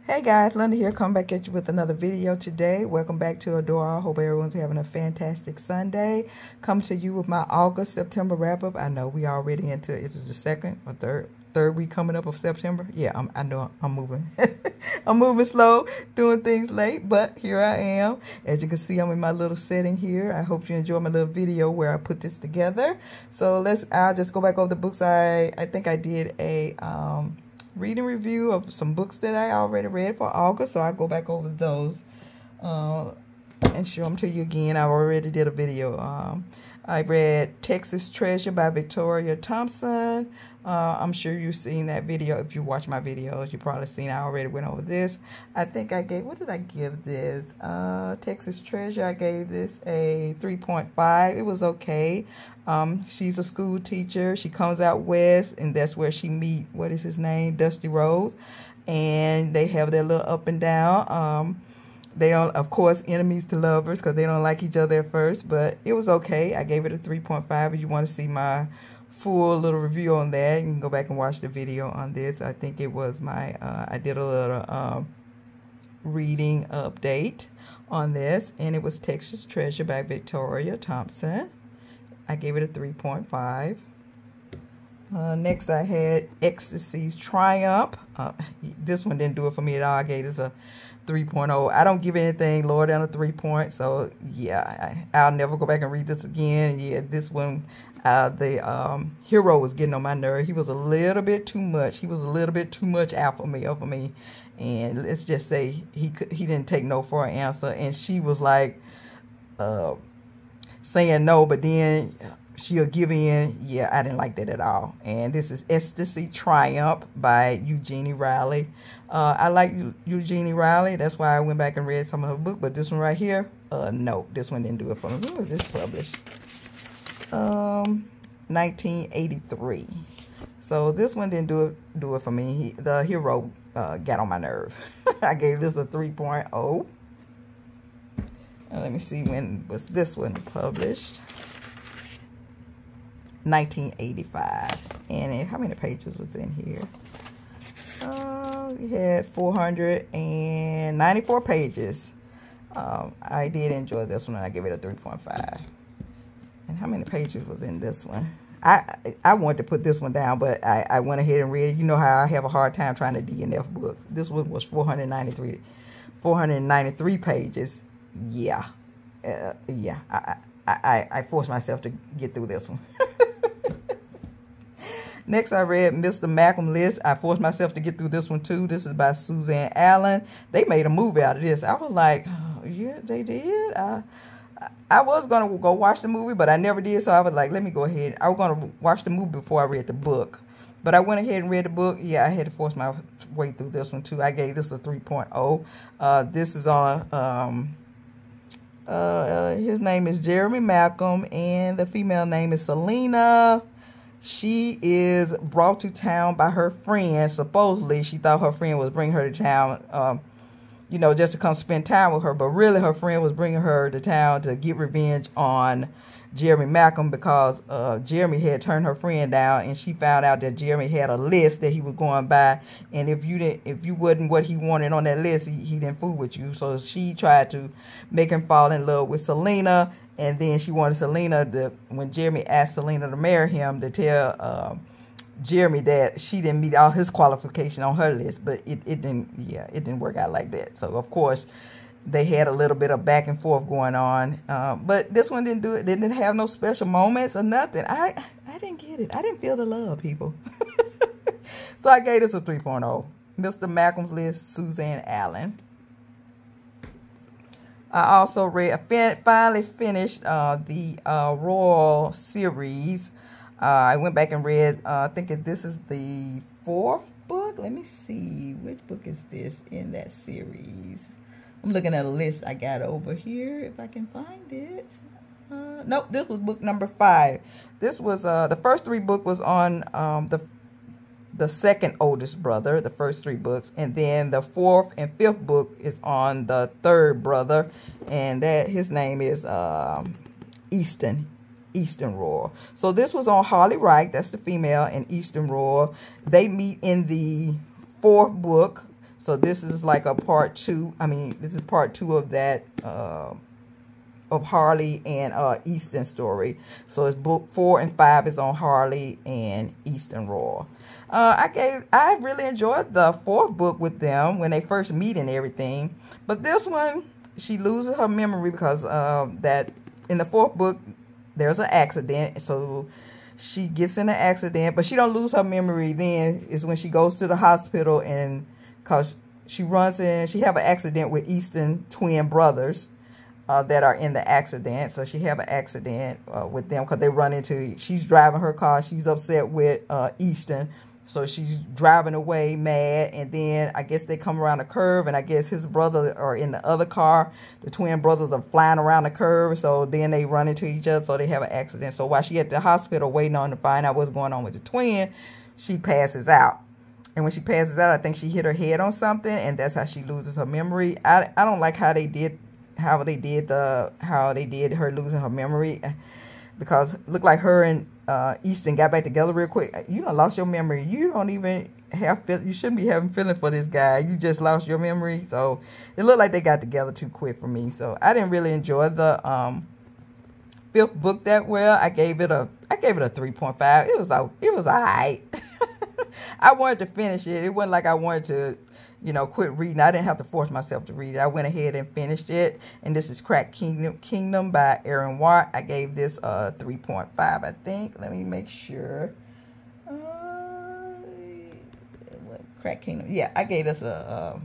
Hey guys, Linda here, come back at you with another video today. Welcome back to Adore. I hope everyone's having a fantastic Sunday. Come to you with my August, September wrap-up. I know we already into, is it the second or third week coming up of September? Yeah, I know I'm moving. I'm moving slow, doing things late, but here I am. As you can see, I'm in my little setting here. I hope you enjoy my little video where I put this together. So I'll just go back over the books. I think I did a reading review of some books that I already read for August, so I'll go back over those and show them to you again. I already did a video. I read Texas Treasure by Victoria Thompson. I'm sure you've seen that video. If you watch my videos, you've probably seen I already went over this. I think I gave, what did I give this? Texas Treasure, I gave this a 3.5. It was okay. She's a school teacher. She comes out west, and that's where she meet, what is his name? Dusty Rhodes. And they have their little up and down. They don't, of course, enemies to lovers because they don't like each other at first, but it was okay. I gave it a 3.5. If you want to see my full little review on that, you can go back and watch the video on this. I think it was my, I did a little reading update on this, and it was Texas Treasure by Victoria Thompson. I gave it a 3.5. Next, I had Ecstasy's Triumph. This one didn't do it for me at all. I gave this a 3.0. I don't give anything lower than a 3 point. So, yeah, I'll never go back and read this again. Yeah, this one, the hero was getting on my nerve. He was a little bit too much. He was a little bit too much alpha male for me. And let's just say he didn't take no for an answer. And she was like saying no, but then she'll give in. Yeah, I didn't like that at all. And this is Ecstasy Triumph by Eugenie Riley. I like Eugenie Riley. That's why I went back and read some of her book. But this one right here, no, this one didn't do it for me. When was this published? 1983. So this one didn't do it for me. The hero got on my nerve. I gave this a 3.0. Let me see, when was this one published? 1985. And how many pages was in here? We had 494 pages. I did enjoy this one. I gave it a 3.5. And how many pages was in this one? I wanted to put this one down, but I went ahead and read it. You know how I have a hard time trying to DNF books. This one was 493 pages. Yeah. Yeah. I forced myself to get through this one. Next, I read Mr. Malcolm List. I forced myself to get through this one, too. This is by Suzanne Allen. They made a movie out of this. I was like, oh, yeah, they did? I was going to go watch the movie, but I never did. So I was like, let me go ahead. I was going to watch the movie before I read the book. But I went ahead and read the book. Yeah, I had to force my way through this one, too. I gave this a 3.0. This is on... his name is Jeremy Malcolm, and the female name is Selena. She is brought to town by her friend. Supposedly, she thought her friend was bringing her to town, you know, just to come spend time with her. But really, her friend was bringing her to town to get revenge on Jeremy Malcolm because Jeremy had turned her friend down, and she found out that Jeremy had a list that he was going by, and if you wasn't what he wanted on that list, he didn't fool with you. So she tried to make him fall in love with Selena, and then she wanted Selena to, when Jeremy asked Selena to marry him, to tell Jeremy that she didn't meet all his qualifications on her list. But it didn't work out like that. So of course they had a little bit of back and forth going on. But this one didn't do it. They didn't have no special moments or nothing. I didn't get it. I didn't feel the love, people. So I gave this a 3.0. Mr. Malcolm's List, Suzanne Allen. I also finally finished the Royal series. I went back and read, I think this is the 4th book. Let me see. Which book is this in that series? I'm looking at a list I got over here, if I can find it. Nope, this was book number 5. This was, the first 3 books was on the second oldest brother, the first 3 books. And then the 4th and 5th book is on the 3rd brother. And that his name is Easton Roar. So this was on Holly Wright, that's the female, and Easton Roar. They meet in the 4th book. So this is like a part 2. I mean, this is part 2 of that, of Harley and Easton story. So it's book 4 and 5 is on Harley and Easton Royal. I really enjoyed the 4th book with them when they first meet and everything. But this one, she loses her memory because that in the 4th book there's an accident. So she gets in an accident, but she don't lose her memory. Then is when she goes to the hospital, and cause she runs in, she have an accident with Easton twin brothers that are in the accident. So she have an accident with them because they run into, she's driving her car. She's upset with Easton. So she's driving away mad. And then I guess they come around a curve, and I guess his brother are in the other car. The twin brothers are flying around the curve. So then they run into each other. So they have an accident. So while she at the hospital waiting on to find out what's going on with the twin, she passes out. And when she passes out, I think she hit her head on something, and that's how she loses her memory. I don't like how they did her losing her memory, because it looked like her and Easton got back together real quick. You done lost your memory. You don't even have you shouldn't be having feeling for this guy. You just lost your memory. So it looked like they got together too quick for me. So I didn't really enjoy the 5th book that well. I gave it a 3.5. It was alright. I wanted to finish it. It wasn't like I wanted to, you know, quit reading. I didn't have to force myself to read it. I went ahead and finished it. And this is Crack Kingdom by Aaron Watt. I gave this a 3.5, I think. Let me make sure. Crack Kingdom. Yeah, I gave this a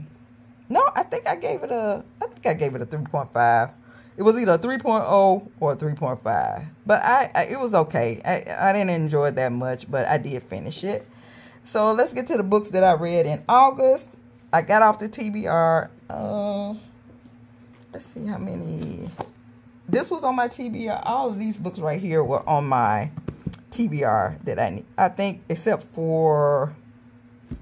no, I think I gave it a 3.5. It was either a 3.0 or a 3.5. But it was okay. I didn't enjoy it that much, but I did finish it. So let's get to the books that I read in August. I got off the TBR. Let's see how many. This was on my TBR. All of these books right here were on my TBR that I need. I think except for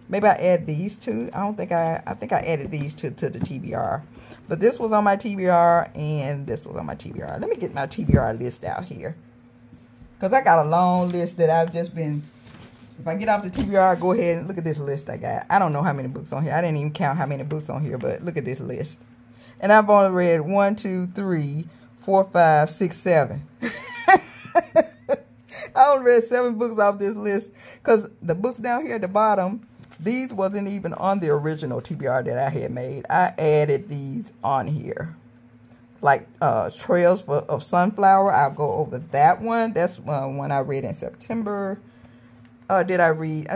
maybe I add these two. I think I added these two to the TBR. But this was on my TBR and this was on my TBR. Let me get my TBR list out here, because I got a long list that I've just been. If I get off the TBR, go ahead and look at this list I got. I don't know how many books on here. I didn't even count how many books on here, but look at this list. And I've only read 1, 2, 3, 4, 5, 6, 7. I only read 7 books off this list, because the books down here at the bottom, these wasn't even on the original TBR that I had made. I added these on here. Like Trails of Sunflower, I'll go over that one. That's one I read in September. Did I read?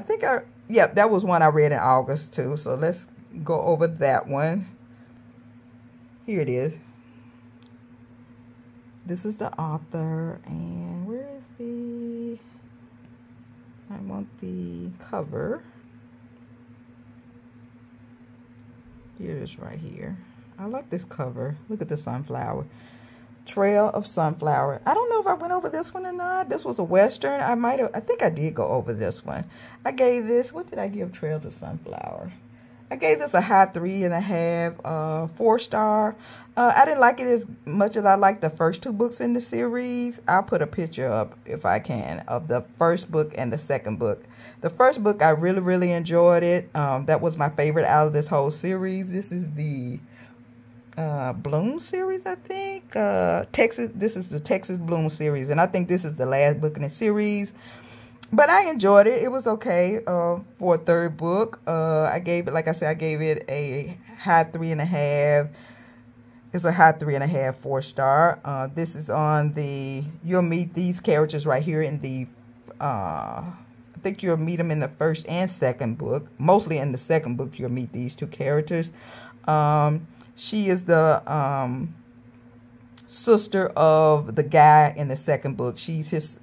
Yeah, that was one I read in August too. So let's go over that one. Here it is. This is the author, and where is the? I want the cover. Here it is right here. I like this cover. Look at the sunflower. Trail of Sunflower. I don't know if I went over this one or not. This was a Western. I think I did go over this one. I gave this, what did I give Trails of Sunflower? I gave this a high 3.5, 4-star. I didn't like it as much as I liked the first 2 books in the series. I'll put a picture up if I can of the first book and the second book. The first book, I really, really enjoyed it. That was my favorite out of this whole series. This is the Bloom series, I think. This is the Texas Bloom series, and I think this is the last book in the series. But I enjoyed it. It was okay for a 3rd book. I gave it, like I said, I gave it a high 3.5. It's a high 3.5, 4-star. This is on the, you'll meet these characters right here in the, I think you'll meet them in the 1st and 2nd book. Mostly in the 2nd book, you'll meet these 2 characters. She is the sister of the guy in the 2nd book. She's his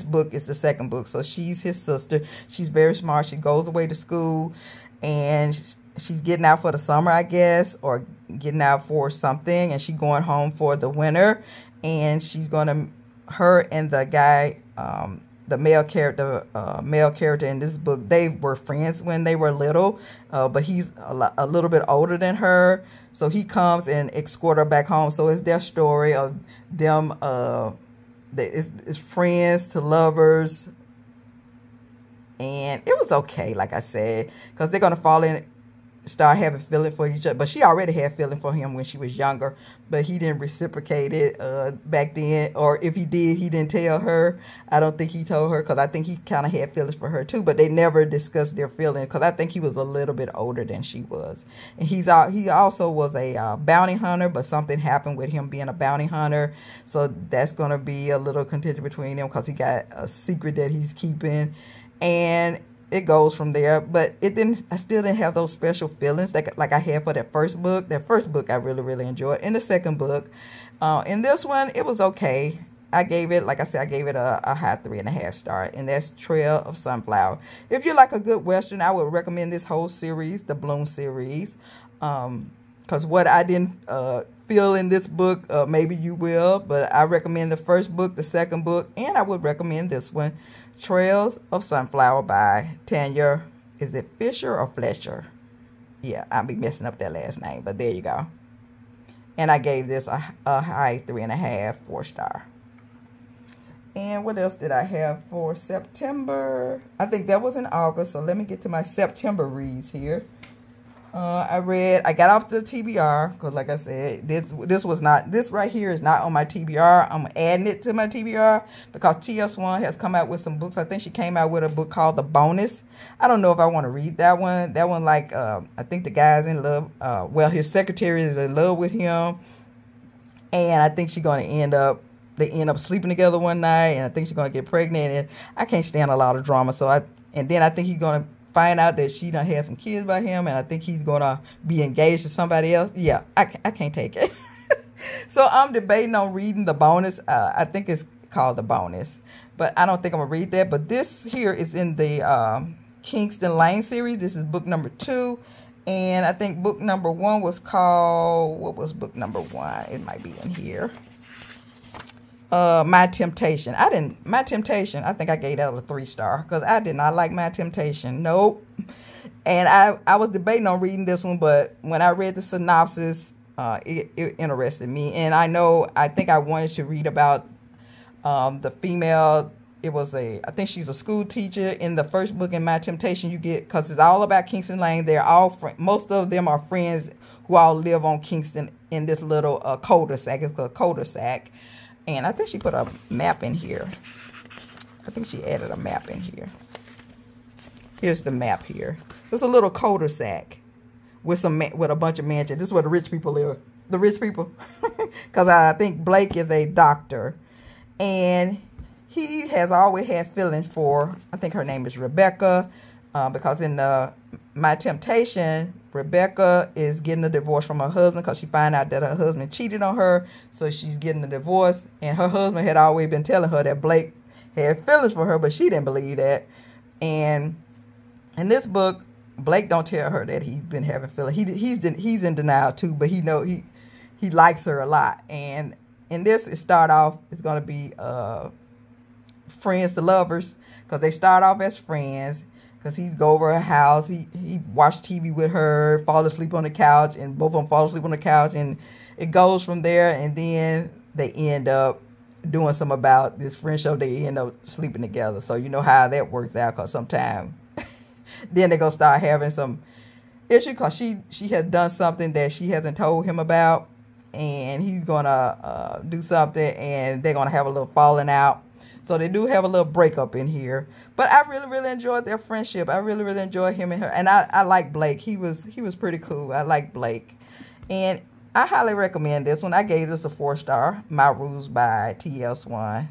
book is the 2nd book, so she's his sister. She's very smart. She goes away to school, and she's getting out for the summer, I guess, or getting out for something, and she's going home for the winter. And she's gonna, her and the guy, the male character in this book, they were friends when they were little, but he's a little bit older than her, so he comes and escort her back home. So it's their story of them, it's friends to lovers, and it was okay, like I said, because they're gonna fall in start having feeling for each other. But she already had feeling for him when she was younger, but he didn't reciprocate it back then, or if he did, he didn't tell her. I don't think he told her, because I think he kind of had feelings for her too, but they never discussed their feelings, because I think he was a little bit older than she was. And he also was a bounty hunter, but something happened with him being a bounty hunter, so that's going to be a little contention between them, because he got a secret that he's keeping, and it goes from there. But I still didn't have those special feelings like I had for that first book. That first book I really enjoyed. In the second book, in this one, it was okay. I gave it, like I said, I gave it a high 3.5 star, and that's Trail of Sunflower. If you like a good Western, I would recommend this whole series, the Bloom series, because what I didn't feel in this book, maybe you will, but I recommend the first book, the second book, and I would recommend this one, Trails of Sunflower by Tanya, is it Fisher or Fletcher? Yeah, I'll be messing up that last name, but there you go. And I gave this a high 3.5, 4 star. And what else did I have for September? I think that was in August, so let me get to my September reads here. I got off the TBR, because like I said, this right here is not on my TBR. I'm adding it to my TBR because TS1 has come out with some books. I think she came out with a book called The Bonus. I don't know if I want to read that one. That one, like, I think the guy's in love. Well, his secretary is in love with him, and I think she's going to they end up sleeping together one night, and I think she's going to get pregnant, and I can't stand a lot of drama, and then I think he's going to find out that she done had some kids by him, and I think he's going to be engaged to somebody else. Yeah, I can't take it. So I'm debating on reading The Bonus. I think it's called The Bonus, but I don't think I'm going to read that. But this here is in the Kingston Lane series. This is book number 2, and I think book number 1 was called, what was book number 1? It might be in here. My Temptation. I think I gave that a 3 star, because I did not like My Temptation. Nope. And I was debating on reading this one, but when I read the synopsis, it interested me. And I think I wanted to read about the female. I think she's a school teacher. In the first book in My Temptation, you get, because it's all about Kingston Lane. They're all most of them are friends who all live on Kingston in this little cul-de-sac. It's a cul-de-sac. And I think she put a map in here. I think she added a map in here. Here's the map here. It's a little cul-de-sac with a bunch of mansions. This is where the rich people live. The rich people. Because I think Blake is a doctor. And he has always had feelings for, I think her name is Rebecca. Because in My Temptation, Rebecca is getting a divorce from her husband because she found out that her husband cheated on her. So she's getting a divorce. And her husband had always been telling her that Blake had feelings for her, but she didn't believe that. And in this book, Blake don't tell her that he's been having feelings. He's in denial too, but he likes her a lot. And in this, it's going to be friends to lovers, because they start off as friends. Because he's go over her house, he watch TV with her, fall asleep on the couch, and both of them fall asleep on the couch, and it goes from there. And then they end up doing something about this friendship. They end up sleeping together. So you know how that works out, because sometimes then they're gonna start having some issue, because she has done something that she hasn't told him about, and he's gonna do something, and they're gonna have a little falling out. So they do have a little breakup in here. But I really enjoyed their friendship. I really enjoyed him and her. And I like Blake. He was pretty cool. I like Blake. And I highly recommend this one. I gave this a 4 star. My Rules by TS1.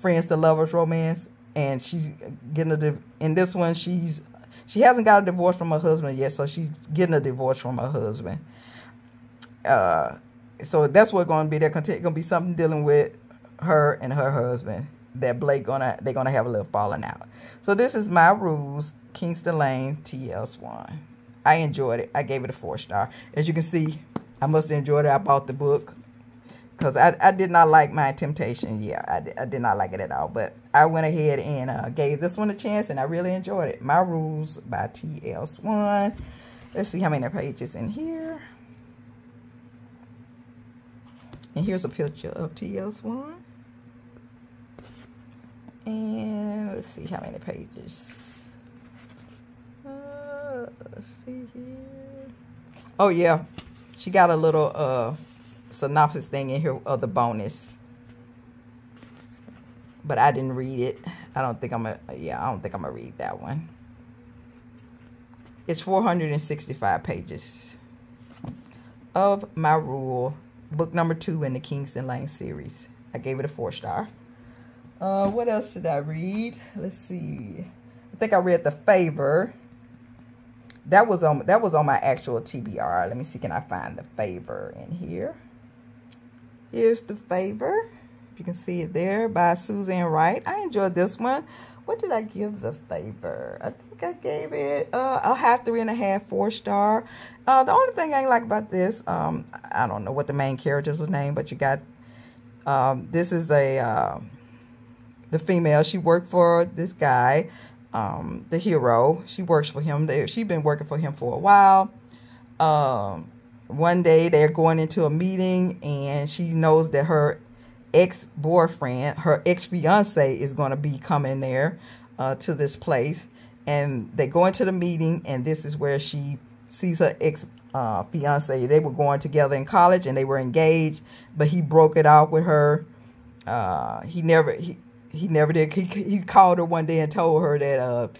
Friends to Lovers romance. And she's getting in this one, she hasn't got a divorce from her husband yet. So she's getting a divorce from her husband. So that's what's going to be. There's going to be something dealing with her and her husband, that they're gonna have a little falling out. So this is My Rules, Kingston Lane, TS1. I enjoyed it. I gave it a 4 star. As you can see, I must have enjoyed it. I bought the book because I did not like My Temptation. Yeah, I did not like it at all. But I went ahead and gave this one a chance, and I really enjoyed it. My Rules by TS1. Let's see how many pages in here. And here's a picture of TS1. And let's see how many pages. Let's see here. Oh, yeah. She got a little synopsis thing in here of the bonus. But I didn't read it. I don't think I'm going to read that one. It's 465 pages of My Rule, book number 2 in the Kingston Lane series. I gave it a 4-star. What else did I read? Let's see. I think I read The Favor. That was on my actual TBR. Let me see, can I find The Favor in here? Here's The Favor. You can see it there by Suzanne Wright. I enjoyed this one. What did I give The Favor? I think I gave it a high 3.5, 4-star. The only thing I like about this, I don't know what the main characters was named, but you got this is the female. She worked for this guy, the hero. She works for him. She's been working for him for a while. One day they're going into a meeting, and she knows that her ex-boyfriend, her ex-fiance, is going to be coming there to this place. And they go into the meeting, and this is where she sees her ex-fiance. They were going together in college, and they were engaged, but he broke it off with her. He never did. He called her one day and told her that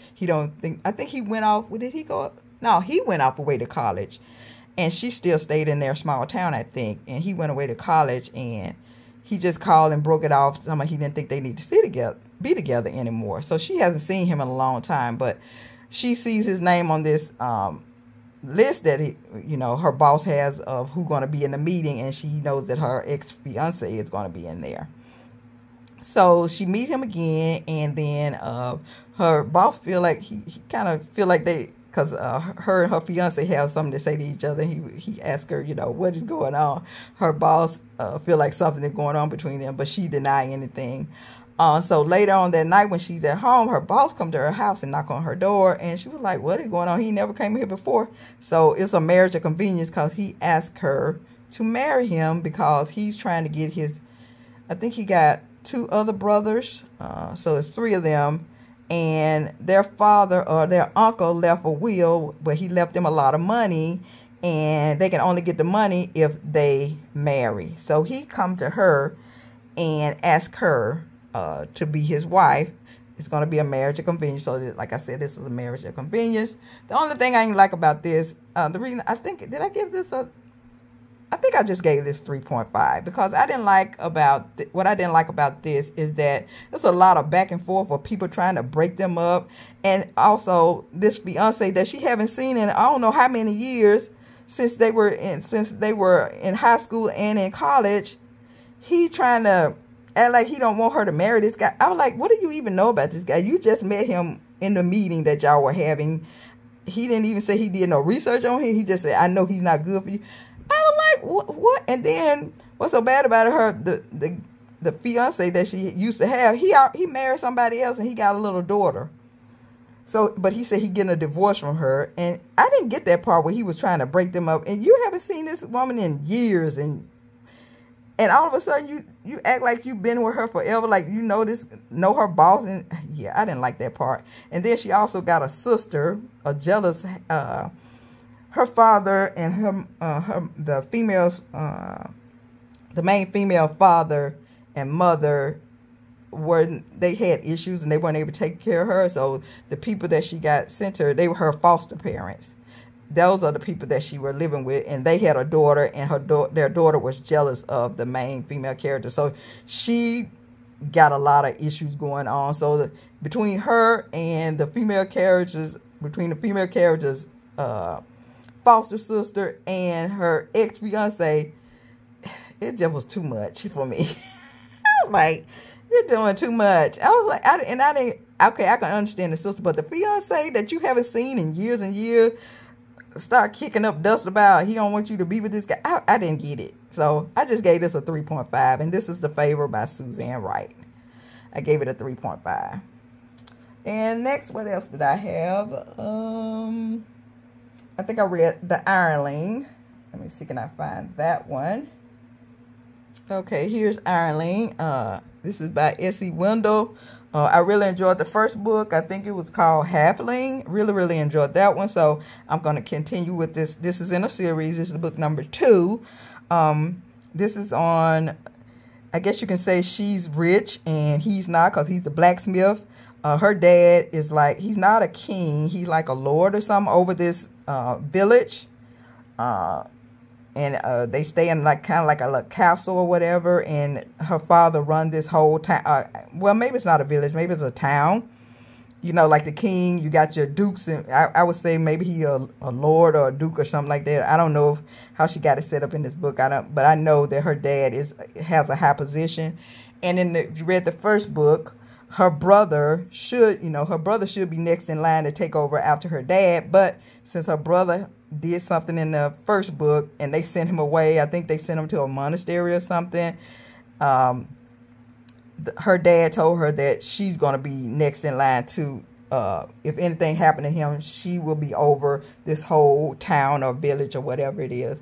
I think he went off. Did he go up? No, he went off away to college, and she still stayed in their small town, I think. And he went away to college, and he just called and broke it off. He didn't think they need to be together anymore. So she hasn't seen him in a long time, but she sees his name on this list that her boss has of who's going to be in the meeting, and she knows that her ex-fiance is going to be in there. So she meet him again, and then her boss feel like he kind of feel like because her and her fiance have something to say to each other. He asked her, what is going on. Her boss feel like something is going on between them, but she deny anything. So later on that night when she's at home, her boss come to her house and knock on her door, and she was like, what is going on? He never came here before. So it's a marriage of convenience, because he asked her to marry him because he's trying to get I think he got 2 other brothers, so it's 3 of them. And their father or their uncle left a will where he left them a lot of money, and they can only get the money if they marry. So he come to her and ask her to be his wife. It's going to be a marriage of convenience. So like I said, this is a marriage of convenience. The only thing I didn't like about this, the reason I think, did I give this I think I just gave this 3.5 because what I didn't like about this is that there's a lot of back and forth of people trying to break them up. And also this fiance that she haven't seen in I don't know how many years since they were in high school and in college. He trying to act like he don't want her to marry this guy. I was like, what do you even know about this guy? You just met him in the meeting that y'all were having. He didn't even say he did no research on him. He just said, I know he's not good for you. I was like, what? And then what's so bad about her? The fiance that she used to have, he married somebody else, and he got a little daughter. So, but he said he getting a divorce from her, and I didn't get that part where he was trying to break them up. And you haven't seen this woman in years, and all of a sudden you act like you've been with her forever, like know her boss. And yeah, I didn't like that part. And then she also got a sister, a jealous. Her father and the main female father and mother they had issues, and they weren't able to take care of her. So the people that she got sent to her, they were her foster parents. Those are the people that she were living with, and they had a daughter, and their daughter was jealous of the main female character. So she got a lot of issues going on. So between her and the female characters, foster sister and her ex-fiance, it just was too much for me. I was like, you're doing too much. I was like, okay, I can understand the sister, but the fiance that you haven't seen in years and years start kicking up dust about he don't want you to be with this guy. I didn't get it. So I just gave this a 3.5, and this is The Favor by Suzanne Wright. I gave it a 3.5. And next, what else did I have? I think I read The Ironling. Let me see, can I find that one? Okay, here's Ironling. This is by S.E. Wendel. I really enjoyed the first book. I think it was called Halfling. Really enjoyed that one. So I'm going to continue with this. This is in a series. This is book number 2. This is on, I guess you can say she's rich and he's not, because he's the blacksmith. Her dad is like, he's not a king. He's like a lord or something over this village. And they stay in like kind of like a little castle or whatever. And her father run this whole town. Well, maybe it's not a village. Maybe it's a town. You know, like the king, you got your dukes. And I would say maybe he a lord or a duke or something like that. I don't know how she got it set up in this book. But I know that her dad has a high position. And if you read the first book, her brother should be next in line to take over after her dad. But since her brother did something in the first book and they sent him away, I think they sent him to a monastery or something, her dad told her that she's going to be next in line to, if anything happened to him, she will be over this whole town or village or whatever it is.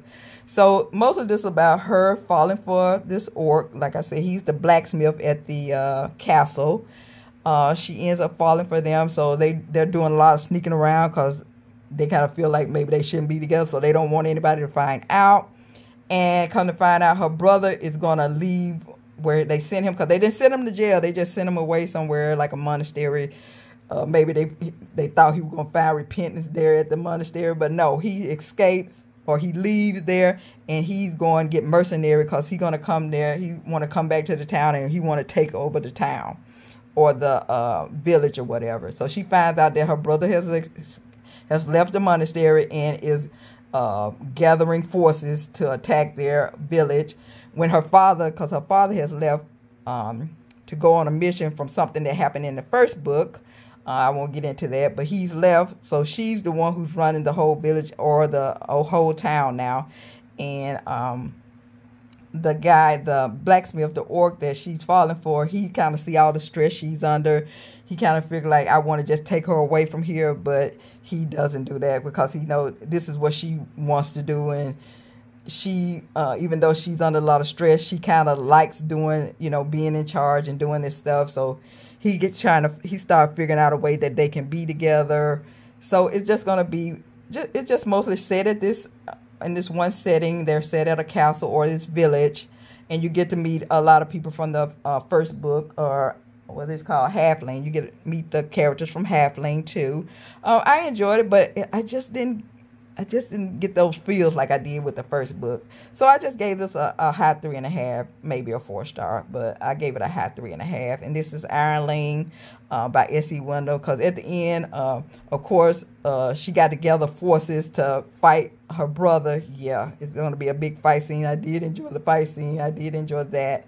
So most of this is about her falling for this orc. Like I said, he's the blacksmith at the castle. She ends up falling for them. So they're doing a lot of sneaking around because they kind of feel like maybe they shouldn't be together. So they don't want anybody to find out. And come to find out, her brother is going to leave where they sent him, because they didn't send him to jail. They just sent him away somewhere like a monastery. Maybe they thought he was going to find repentance there at the monastery. But no, he escapes, or he leaves there, and he's going to get mercenary because he's going to come there. He want to come back to the town, and he want to take over the town or the village or whatever. So she finds out that her brother has left the monastery and is gathering forces to attack their village. When her father, because her father has left to go on a mission from something that happened in the first book. I won't get into that, but he's left. So she's the one who's running the whole village or the whole town now. And the guy, the blacksmith, the orc that she's falling for, he kind of see all the stress she's under. He kind of figure like, I want to just take her away from here, but he doesn't do that because he knows this is what she wants to do. And she, even though she's under a lot of stress, she kind of likes doing, being in charge and doing this stuff. So he started figuring out a way that they can be together. So it's just going to be, it's just mostly set at in this one setting. They're set at a castle or this village, and you get to meet a lot of people from the first book, or what is called Halfling. You get to meet the characters from Halfling too. I enjoyed it, but I just didn't get those feels like I did with the first book. So I just gave this a high 3.5, maybe a 4-star, but I gave it a high 3.5. And this is Ironling by S.E. Wendel, because at the end, of course, she got together forces to fight her brother. Yeah, it's going to be a big fight scene. I did enjoy the fight scene. I did enjoy that.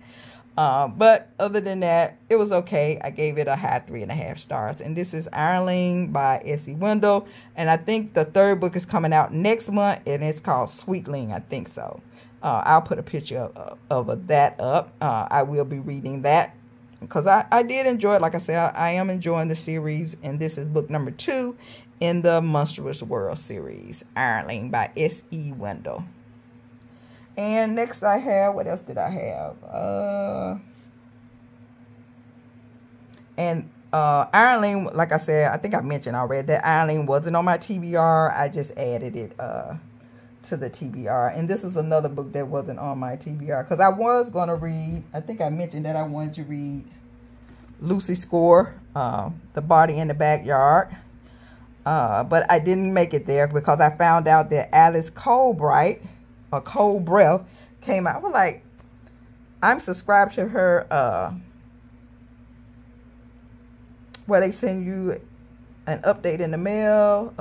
But other than that, it was okay. I gave it a high 3.5 stars. And this is Ironling by S.E. Wendel. And I think the third book is coming out next month, and it's called Sweetling. I think so. I'll put a picture of that up. I will be reading that because I did enjoy it. Like I said, I am enjoying the series. And this is book number 2 in the Monstrous World series, Ironling by S.E. Wendel. And next I have, what else did I have? Ironling, like I said, I think I mentioned already that Ironling wasn't on my TBR. I just added it to the TBR. And this is another book that wasn't on my TBR. Because I was going to read, I think I mentioned that I wanted to read Lucy Score, The Body in the Backyard. But I didn't make it there because I found out that Alice Cold Breath came out. I was like, I'm subscribed to her where they send you an update in the mail.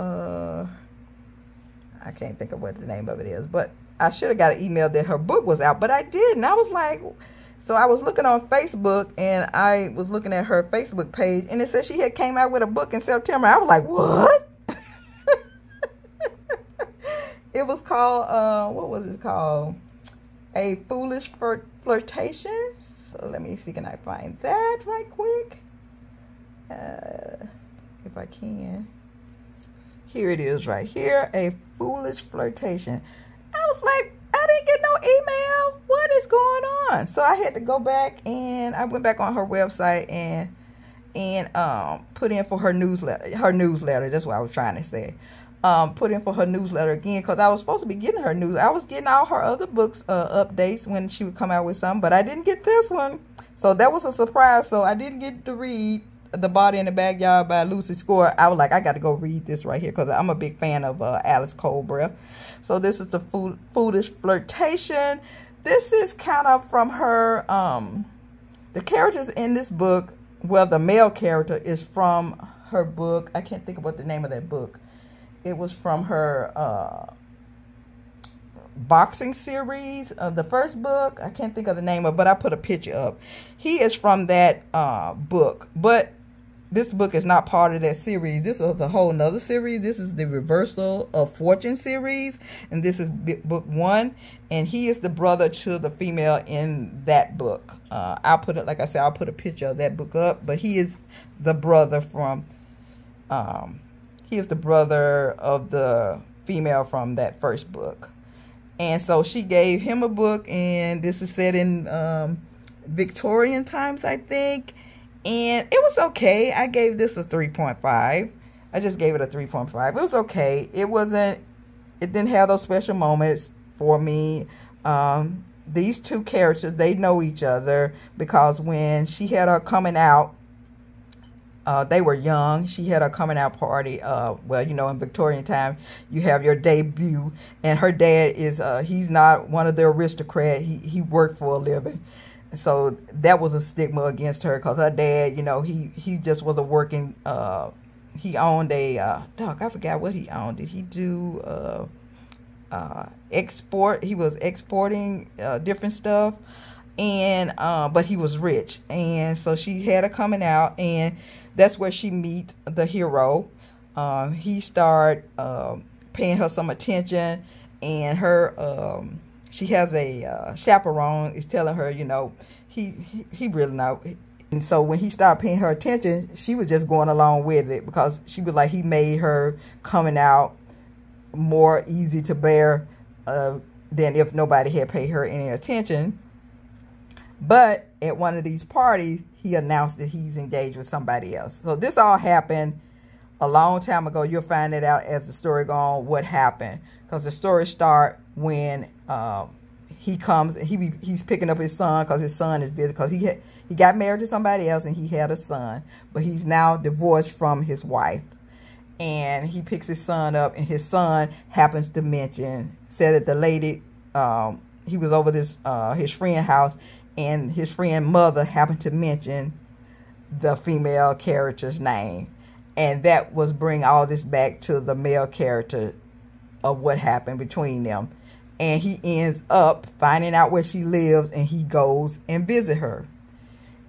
I can't think of what the name of it is, but I should have got an email that her book was out, but I didn't. I was like, so I was looking on Facebook, and I was looking at her Facebook page, and it said she had came out with a book in September. I was like, what? It was called, what was it called? A Foolish Flirtation. So let me see, can I find that right quick? If I can. Here it is right here. A Foolish Flirtation. I was like, I didn't get no email. What is going on? So I had to go back, and I went back on her website and put in for her newsletter. That's what I was trying to say. Put in for her newsletter again, because I was supposed to be getting her news. I was getting all her other books updates when she would come out with some, but I didn't get this one. So that was a surprise. So I didn't get to read The Body in the Backyard by Lucy Score. I was like, I got to go read this right here, because I'm a big fan of Alice Colbert. So this is the Foolish Flirtation. This is kind of from her, the characters in this book, well, the male character is from her book. I can't think of what the name of that book. It was from her boxing series, the first book. I can't think of the name of it, but I put a picture up. He is from that book, but this book is not part of that series. This is a whole nother series. This is the Reversal of Fortune series, and this is book 1, and he is the brother to the female in that book. I'll put it, like I said, I'll put a picture of that book up, but he is the brother from he is the brother of the female from that first book. And so she gave him a book, and this is set in Victorian times, I think. And it was okay. I gave this a 3.5. I just gave it a 3.5. It was okay. It didn't have those special moments for me. These two characters, they know each other, because when she had her coming out, they were young. She had a coming out party. Well, you know, in Victorian time, you have your debut, and her dad is, he's not one of the aristocrats. He worked for a living. So that was a stigma against her, because her dad, you know, he just was a working, he owned a, I forgot what he owned. Did he do export? He was exporting different stuff, and but he was rich. And so she had her coming out, and that's where she meet the hero. He started paying her some attention, and her she has a chaperone is telling her, you know, he really not. And so when he started paying her attention, she was just going along with it, because she was like, he made her coming out more easy to bear than if nobody had paid her any attention. But at one of these parties, he announced that he's engaged with somebody else. So this all happened a long time ago. You'll find it out as the story goes on what happened, because the story starts when he comes and he's picking up his son, because his son is busy, because he got married to somebody else and he had a son, but he's now divorced from his wife. And he picks his son up, and his son happens to said that the lady, he was over this his friend's house, and his friend's mother happened to mention the female character's name, and that was bring all this back to the male character of what happened between them. And he ends up finding out where she lives, and he goes and visit her.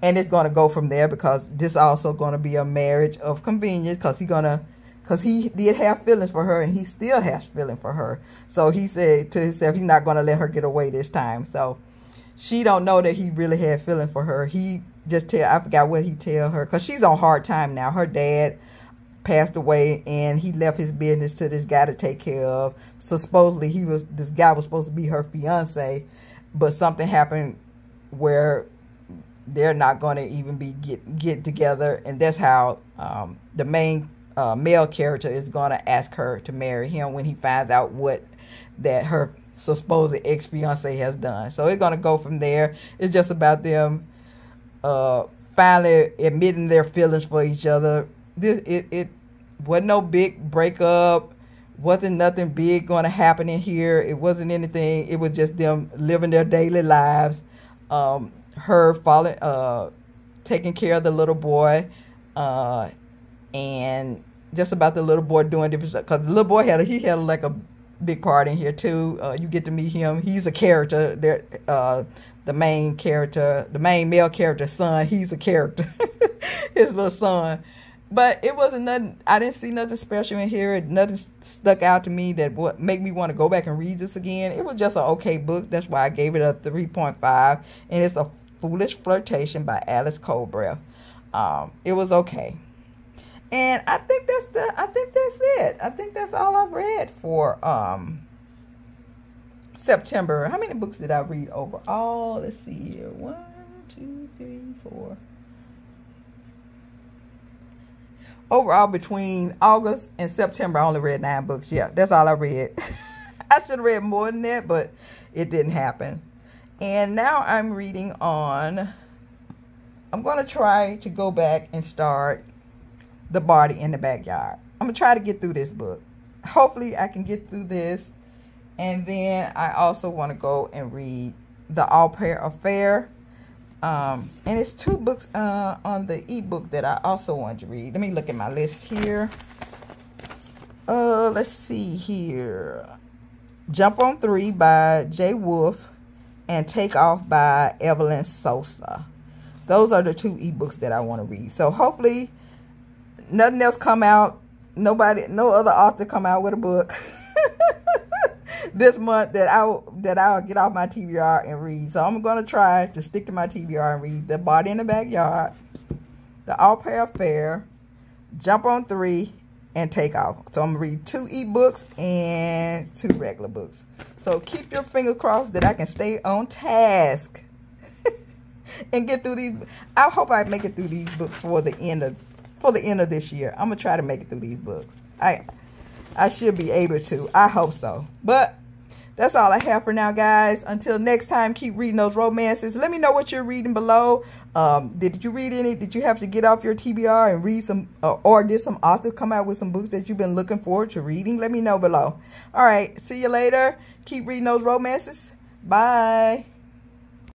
And it's going to go from there, because this also going to be a marriage of convenience, because he did have feelings for her, and he still has feelings for her. So he said to himself, he's not going to let her get away this time. So she don't know that he really had feelings for her. He just I forgot what he tell her, because she's on hard time now. Her dad passed away, and he left his business to this guy to take care of. So supposedly this guy was supposed to be her fiance, but something happened where they're not going to even be get together, and that's how the main male character is going to ask her to marry him when he finds out that her supposed ex-fiance has done. So it's going to go from there. It's just about them finally admitting their feelings for each other. It wasn't no big breakup, wasn't nothing big going to happen in here. It wasn't anything. It was just them living their daily lives, her taking care of the little boy, and just about the little boy doing different stuff, because the little boy had like a big part in here too. You get to meet him. He's a character there. The main male character's son, he's a character. His little son. But it wasn't nothing. I didn't see nothing special in here. Nothing stuck out to me that would make me want to go back and read this again. It was just an okay book. That's why I gave it a 3.5. And it's a Foolish Flirtation by Alice Colbert. It was okay. And I think that's it. I think that's all I read for September. How many books did I read overall? Let's see here. 1, 2, 3, 4. Overall, between August and September, I only read 9 books. Yeah, that's all I read. I should have read more than that, but it didn't happen. And now I'm reading on, I'm going to try to go back and start The Party in the Backyard. I'm going to try to get through this book. Hopefully I can get through this. And then I also want to go and read The Au Pair Affair. And it's 2 books on the ebook that I also want to read. Let me look at my list here. Let's see here. Jump on 3 by J. Wolfe and Take Off by Evelyn Sosa. Those are the 2 ebooks that I want to read. So hopefully nothing else come out. No other author come out with a book this month that I'll get off my TBR and read. So I'm going to try to stick to my TBR and read The Party in the Backyard, The Au Pair Affair, Jump on 3, and Take Off. So I'm going to read 2 ebooks and 2 regular books. So keep your fingers crossed that I can stay on task and get through these. I hope I make it through these books for the end of this year. I'm going to try to make it through these books. I should be able to. I hope so. But that's all I have for now, guys. Until next time, keep reading those romances. Let me know what you're reading below. Did you read any? Did you have to get off your TBR and read some, or did some author come out with some books that you've been looking forward to reading? Let me know below. All right. See you later. Keep reading those romances. Bye.